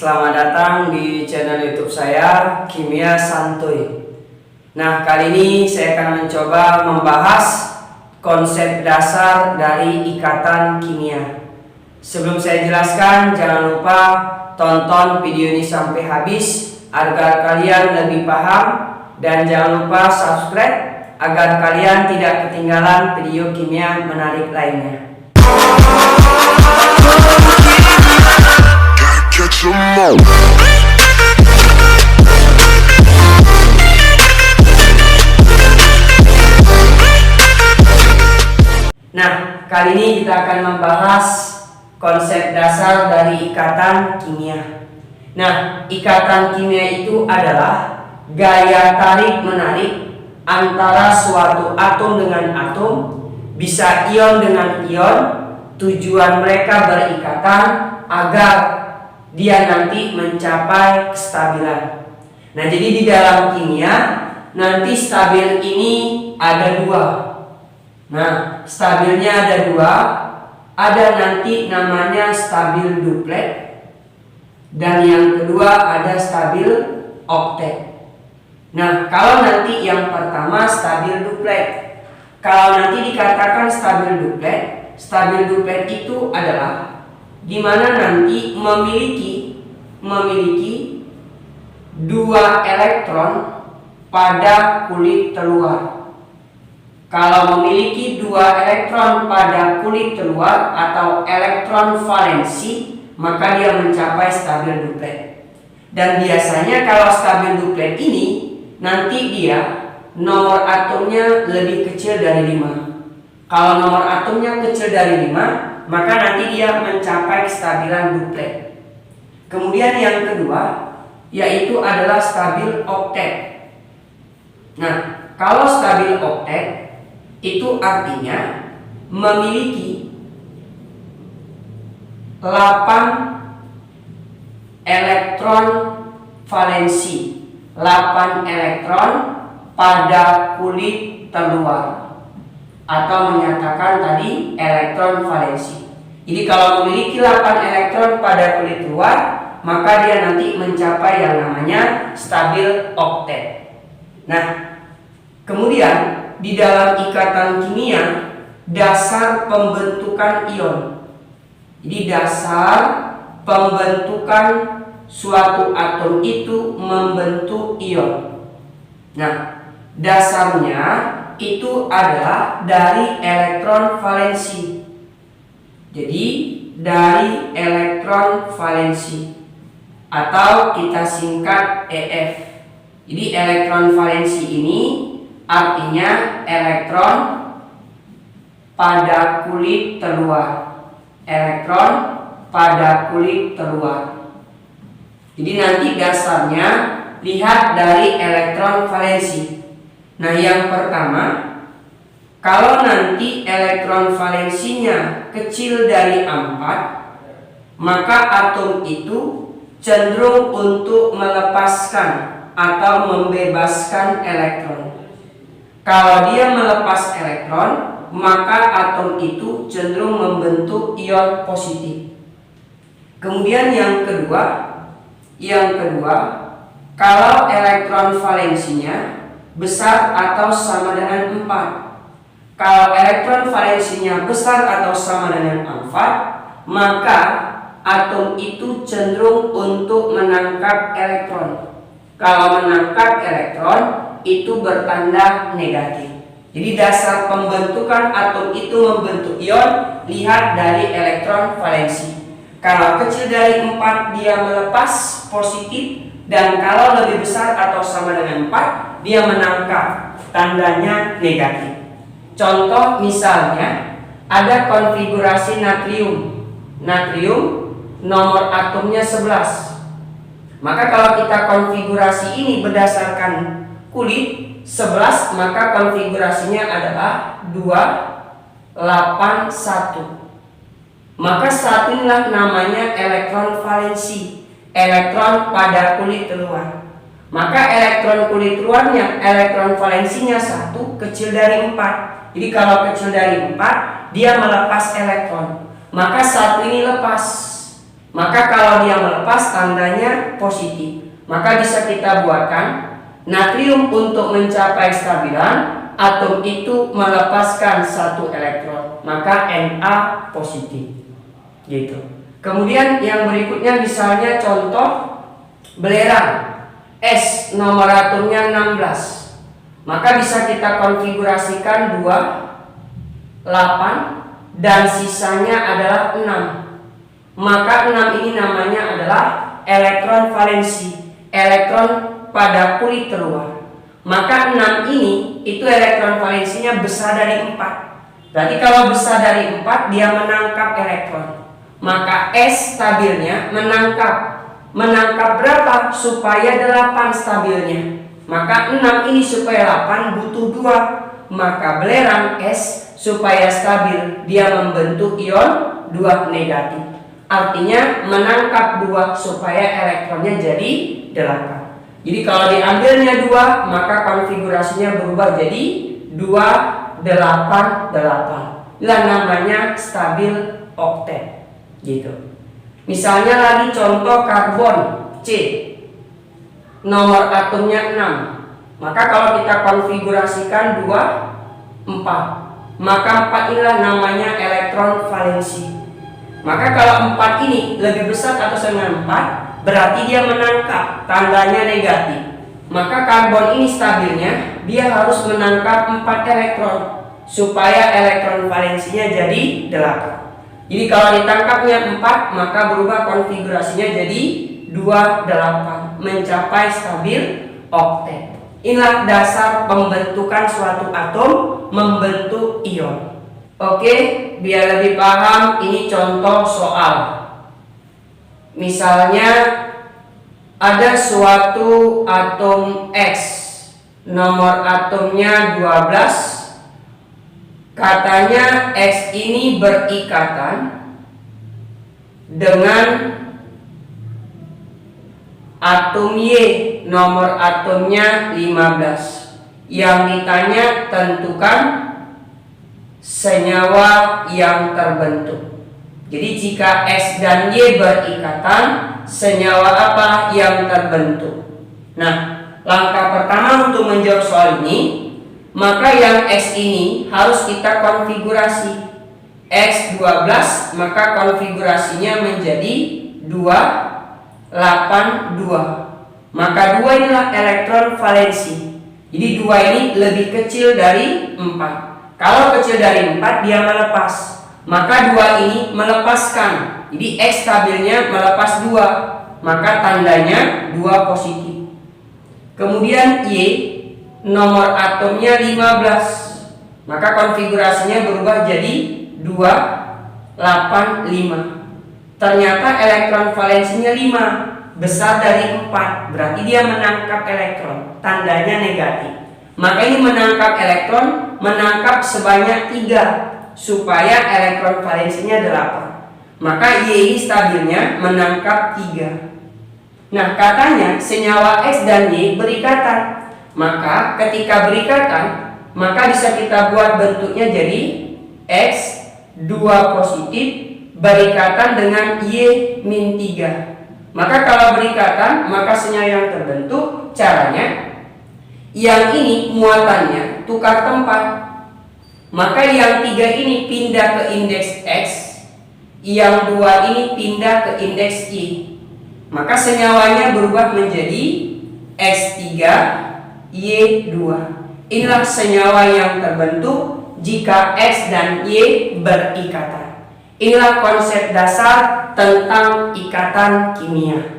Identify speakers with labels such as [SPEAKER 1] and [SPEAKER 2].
[SPEAKER 1] Selamat datang di channel YouTube saya, Kimia Santuy. Nah, kali ini saya akan mencoba membahas konsep dasar dari ikatan kimia. Sebelum saya jelaskan, jangan lupa tonton video ini sampai habis agar kalian lebih paham, dan jangan lupa subscribe agar kalian tidak ketinggalan video kimia menarik lainnya. Nah, kali ini kita akan membahas konsep dasar dari ikatan kimia. Nah, ikatan kimia itu adalah gaya tarik-menarik antara suatu atom dengan atom, bisa ion dengan ion. Tujuan mereka berikatan agar dia nanti mencapai kestabilan. Nah, jadi di dalam kimia nanti stabil ini ada dua. Nah, stabilnya ada dua. Ada nanti namanya stabil duplet, dan yang kedua ada stabil oktet. Nah, kalau nanti yang pertama stabil duplet, kalau nanti dikatakan stabil duplet itu adalah dimana nanti memiliki dua elektron pada kulit terluar. Kalau memiliki dua elektron pada kulit terluar atau elektron valensi, maka dia mencapai stabil duplet. Dan biasanya kalau stabil duplet ini nanti dia nomor atomnya lebih kecil dari 5. Kalau nomor atomnya kecil dari 5, maka nanti dia mencapai kestabilan duplet. Kemudian yang kedua yaitu adalah stabil oktet. Nah, kalau stabil oktet itu artinya memiliki 8 elektron valensi, 8 elektron pada kulit terluar, atau menyatakan tadi elektron valensi. Jadi kalau memiliki 8 elektron pada kulit luar, maka dia nanti mencapai yang namanya stabil oktet. Nah, kemudian di dalam ikatan kimia, dasar pembentukan ion. Jadi dasar pembentukan suatu atom itu membentuk ion. Nah, dasarnya itu adalah dari elektron valensi. Jadi dari elektron valensi, atau kita singkat EF. Jadi elektron valensi ini artinya elektron pada kulit terluar. Elektron pada kulit terluar. Jadi nanti dasarnya lihat dari elektron valensi. Nah, yang pertama, kalau nanti elektron valensinya kecil dari 4, maka atom itu cenderung untuk melepaskan atau membebaskan elektron. Kalau dia melepas elektron, maka atom itu cenderung membentuk ion positif. Kemudian yang kedua, kalau elektron valensinya besar atau sama dengan 4. Kalau elektron valensinya besar atau sama dengan 4, maka atom itu cenderung untuk menangkap elektron. Kalau menangkap elektron itu bertanda negatif. Jadi dasar pembentukan atom itu membentuk ion, lihat dari elektron valensi. Kalau kecil dari 4 dia melepas positif, dan kalau lebih besar atau sama dengan 4 dia menangkap, tandanya negatif. Contoh misalnya ada konfigurasi natrium. Natrium nomor atomnya 11. Maka kalau kita konfigurasi ini berdasarkan kulit 11, maka konfigurasinya adalah 281. Maka saat inilah namanya elektron valensi, elektron pada kulit terluar. Maka elektron kulit luarnya, elektron valensinya 1, kecil dari 4. Jadi kalau kecil dari 4, dia melepas elektron. Maka satu ini lepas. Maka kalau dia melepas tandanya positif. Maka bisa kita buatkan natrium untuk mencapai stabilan, atom itu melepaskan satu elektron, maka Na positif. Gitu. Kemudian yang berikutnya misalnya contoh belerang S, nomor atomnya 16. Maka bisa kita konfigurasikan 2, 8 dan sisanya adalah 6. Maka 6 ini namanya adalah elektron valensi, elektron pada kulit terluar. Maka 6 ini itu elektron valensinya besar dari 4. Berarti kalau besar dari 4 dia menangkap elektron. Maka S stabilnya menangkap berapa supaya 8 stabilnya. Maka 6 ini supaya 8 butuh 2. Maka belerang S supaya stabil dia membentuk ion 2 negatif. Artinya menangkap 2 supaya elektronnya jadi 8. Jadi kalau diambilnya 2, maka konfigurasinya berubah jadi 2, 8, 8. Inilah namanya stabil oktet. Gitu. Misalnya lagi contoh karbon C, nomor atomnya 6. Maka kalau kita konfigurasikan 2, 4, maka 4 inilah namanya elektron valensi. Maka kalau 4 ini lebih besar atau sama dengan 4, berarti dia menangkap, tandanya negatif. Maka karbon ini stabilnya dia harus menangkap 4 elektron supaya elektron valensinya jadi 8. Jadi kalau ditangkapnya 4, maka berubah konfigurasinya jadi 2, 8, mencapai stabil oktet. Inilah dasar pembentukan suatu atom membentuk ion. Oke, biar lebih paham, ini contoh soal. Misalnya ada suatu atom X, nomor atomnya 12. Katanya X ini berikatan dengan atom Y, nomor atomnya 15. Yang ditanya tentukan senyawa yang terbentuk. Jadi jika X dan Y berikatan, senyawa apa yang terbentuk? Nah, langkah pertama untuk menjawab soal ini, maka yang X ini harus kita konfigurasi. X 12, maka konfigurasinya menjadi 2, 8, 2. Maka 2 inilah elektron valensi. Jadi 2 ini lebih kecil dari 4. Kalau kecil dari 4 dia melepas. Maka 2 ini melepaskan. Jadi X stabilnya melepas 2. Maka tandanya 2 positif. Kemudian Y, nomor atomnya 15. Maka konfigurasinya berubah jadi 2, 8, 5. Ternyata elektron valensinya 5, besar dari 4. Berarti dia menangkap elektron, tandanya negatif. Maka ini menangkap elektron, menangkap sebanyak 3 supaya elektron valensinya 8. Maka Y ini stabilnya menangkap 3. Nah, katanya senyawa X dan Y berikatan. Maka ketika berikatan, maka bisa kita buat bentuknya jadi X 2 positif berikatan dengan Y-3. Maka kalau berikatan, maka senyawa yang terbentuk caranya yang ini muatannya tukar tempat. Maka yang 3 ini pindah ke indeks X, yang 2 ini pindah ke indeks Y. Maka senyawanya berubah menjadi X3, Y2. Inilah senyawa yang terbentuk jika X dan Y berikatan. Inilah konsep dasar tentang ikatan kimia.